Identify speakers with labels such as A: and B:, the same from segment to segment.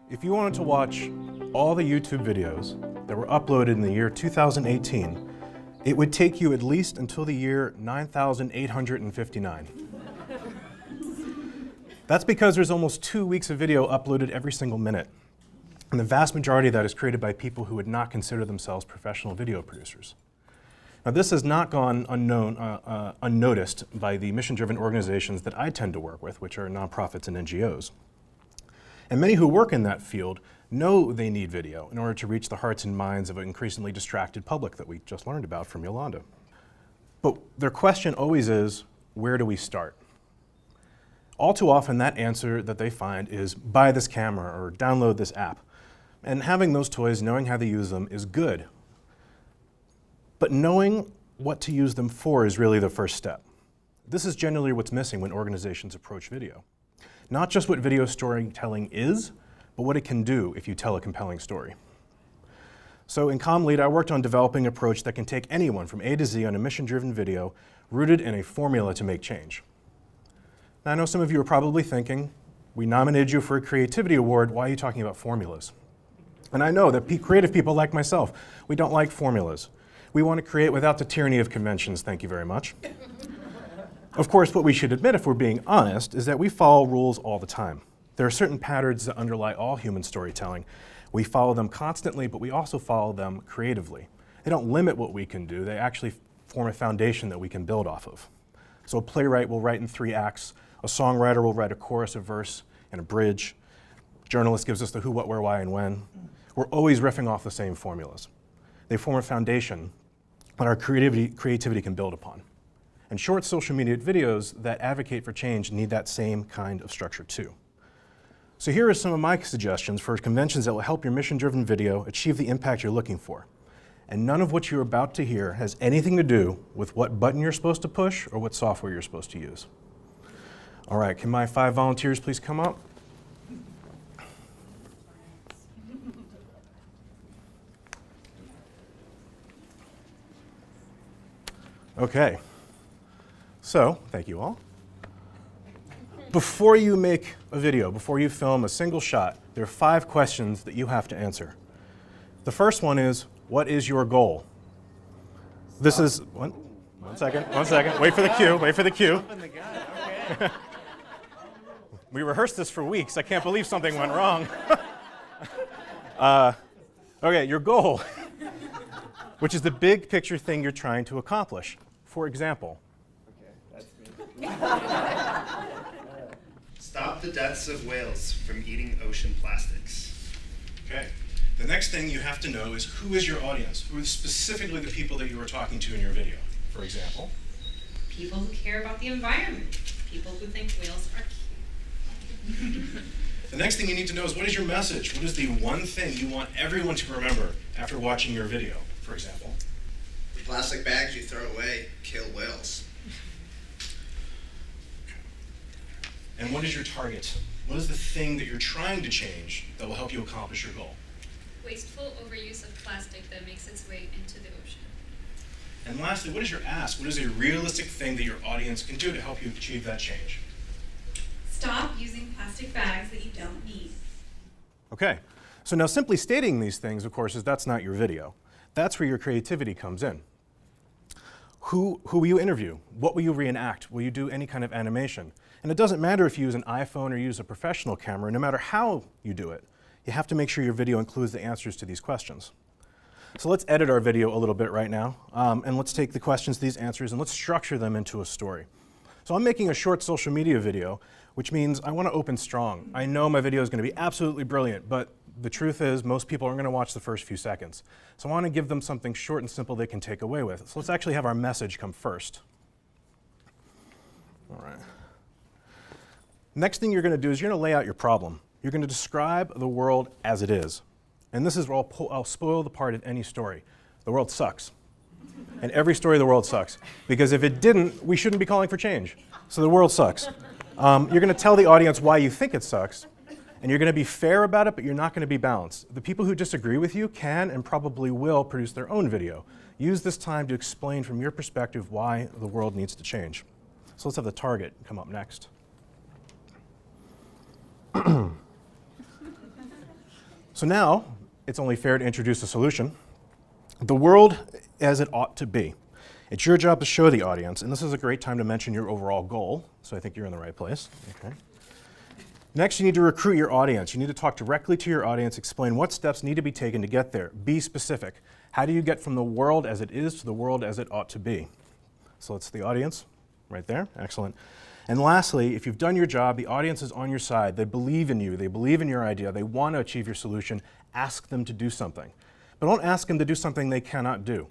A: If you wanted to watch all the YouTube videos that were uploaded in the year 2018, it would take you at least until the year 9,859. That's because there's almost 2 weeks of video uploaded every single minute. And the vast majority of that is created by people who would not consider themselves professional video producers. Now, this has not gone unnoticed by the mission-driven organizations that I tend to work with, which are nonprofits and NGOs. And many who work in that field know they need video in order to reach the hearts and minds of an increasingly distracted public that we just learned about from Yolanda. But their question always is, where do we start? All too often, that answer that they find is buy this camera or download this app. And having those toys, knowing how to use them, is good. But knowing what to use them for is really the first step. This is generally what's missing when organizations approach video. Not just what video storytelling is, but what it can do if you tell a compelling story. So in Comm Lead, I worked on developing an approach that can take anyone from A to Z on a mission-driven video rooted in a formula to make change. Now, I know some of you are probably thinking, we nominated you for a creativity award, why are you talking about formulas? And I know that creative people like myself, we don't like formulas. We want to create without the tyranny of conventions, thank you very much. Of course, what we should admit, if we're being honest, is that we follow rules all the time. There are certain patterns that underlie all human storytelling. We follow them constantly, but we also follow them creatively. They don't limit what we can do, they actually form a foundation that we can build off of. So a playwright will write in 3 acts, a songwriter will write a chorus, a verse, and a bridge. A journalist gives us the who, what, where, why, and when. We're always riffing off the same formulas. They form a foundation that our creativity can build upon. And short social media videos that advocate for change need that same kind of structure too. So here are some of my suggestions for conventions that will help your mission-driven video achieve the impact you're looking for. And none of what you're about to hear has anything to do with what button you're supposed to push or what software you're supposed to use. All right, can my 5 volunteers please come up? Okay. So, thank you all. Before you make a video, before you film a single shot, there are 5 questions that you have to answer. The first one is, what is your goal? This is, one second, wait for the cue, wait for the cue. We rehearsed this for weeks, I can't believe something went wrong. Okay, your goal, which is the big picture thing you're trying to accomplish. For example,
B: stop the deaths of whales from eating ocean plastics.
A: Okay. The next thing you have to know is who is your audience? Who are specifically the people that you are talking to in your video? For example,
C: people who care about the environment. People who think whales are cute.
A: the next thing you need to know is what is your message? What is the one thing you want everyone to remember after watching your video? For example,
D: the plastic bags you throw away kill whales.
A: And what is your target? What is the thing that you're trying to change that will help you accomplish your goal?
E: Wasteful overuse of plastic that makes its way into the ocean.
A: And lastly, what is your ask? What is a realistic thing that your audience can do to help you achieve that change?
F: Stop using plastic bags that you don't need.
A: Okay, so now simply stating these things, of course, that's not your video. That's where your creativity comes in. Who will you interview? What will you reenact? Will you do any kind of animation? And it doesn't matter if you use an iPhone or use a professional camera, no matter how you do it, you have to make sure your video includes the answers to these questions. So let's edit our video a little bit right now, and let's take the questions, these answers, and let's structure them into a story. So I'm making a short social media video, which means I want to open strong. I know my video is going to be absolutely brilliant, but the truth is most people aren't going to watch the first few seconds. So I want to give them something short and simple they can take away with. So let's actually have our message come first. All right. Next thing you're going to do is you're going to lay out your problem. You're going to describe the world as it is. And this is where I'll spoil the part of any story. The world sucks. And every story of the world sucks. Because if it didn't, we shouldn't be calling for change. So the world sucks. You're going to tell the audience why you think it sucks. And you're going to be fair about it, but you're not going to be balanced. The people who disagree with you can and probably will produce their own video. Use this time to explain from your perspective why the world needs to change. So let's have the target come up next. So now, it's only fair to introduce a solution. The world as it ought to be. It's your job to show the audience, and this is a great time to mention your overall goal, so I think you're in the right place. Okay. Next, you need to recruit your audience. You need to talk directly to your audience, explain what steps need to be taken to get there. Be specific. How do you get from the world as it is to the world as it ought to be? So it's the audience, right there. Excellent. And lastly, if you've done your job, the audience is on your side. They believe in you. They believe in your idea. They want to achieve your solution. Ask them to do something. But don't ask them to do something they cannot do.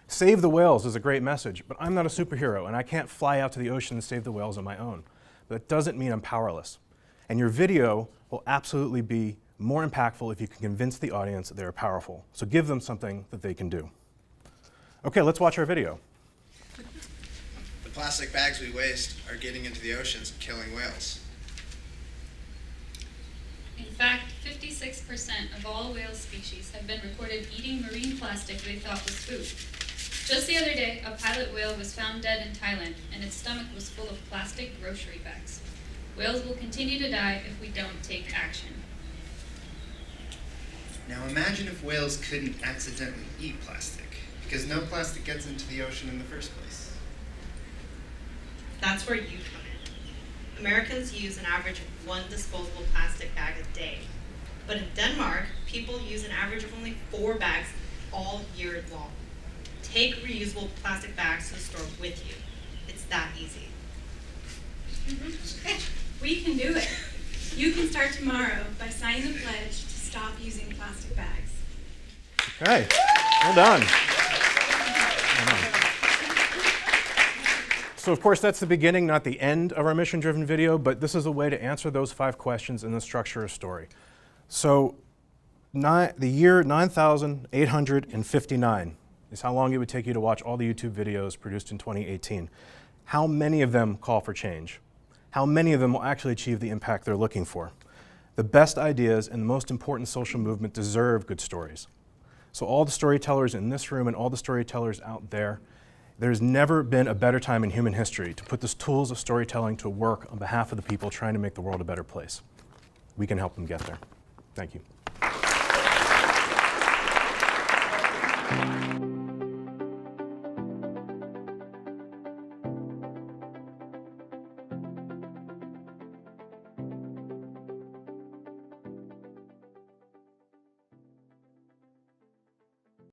A: Save the whales is a great message, but I'm not a superhero, and I can't fly out to the ocean and save the whales on my own. But it doesn't mean I'm powerless. And your video will absolutely be more impactful if you can convince the audience that they're powerful. So give them something that they can do. Okay, let's watch our video.
D: The plastic bags we waste are getting into the oceans and killing whales.
E: In fact, 56% of all whale species have been recorded eating marine plastic they thought was food. Just the other day, a pilot whale was found dead in Thailand, and its stomach was full of plastic grocery bags. Whales will continue to die if we don't take action.
B: Now imagine if whales couldn't accidentally eat plastic, because no plastic gets into the ocean in the first place.
G: That's where you come in. Americans use an average of 1 disposable plastic bag a day. But in Denmark, people use an average of only 4 bags all year long. Take reusable plastic bags to the store with you. It's that easy.
F: We can do it. You can start tomorrow by signing the pledge to stop using plastic bags.
A: Okay, well done. So of course that's the beginning, not the end of our mission-driven video, but this is a way to answer those 5 questions and then structure a story. So the year 9,859 is how long it would take you to watch all the YouTube videos produced in 2018. How many of them call for change? How many of them will actually achieve the impact they're looking for? The best ideas and the most important social movement deserve good stories. So all the storytellers in this room and all the storytellers out there, there's never been a better time in human history to put the tools of storytelling to work on behalf of the people trying to make the world a better place. We can help them get there. Thank you.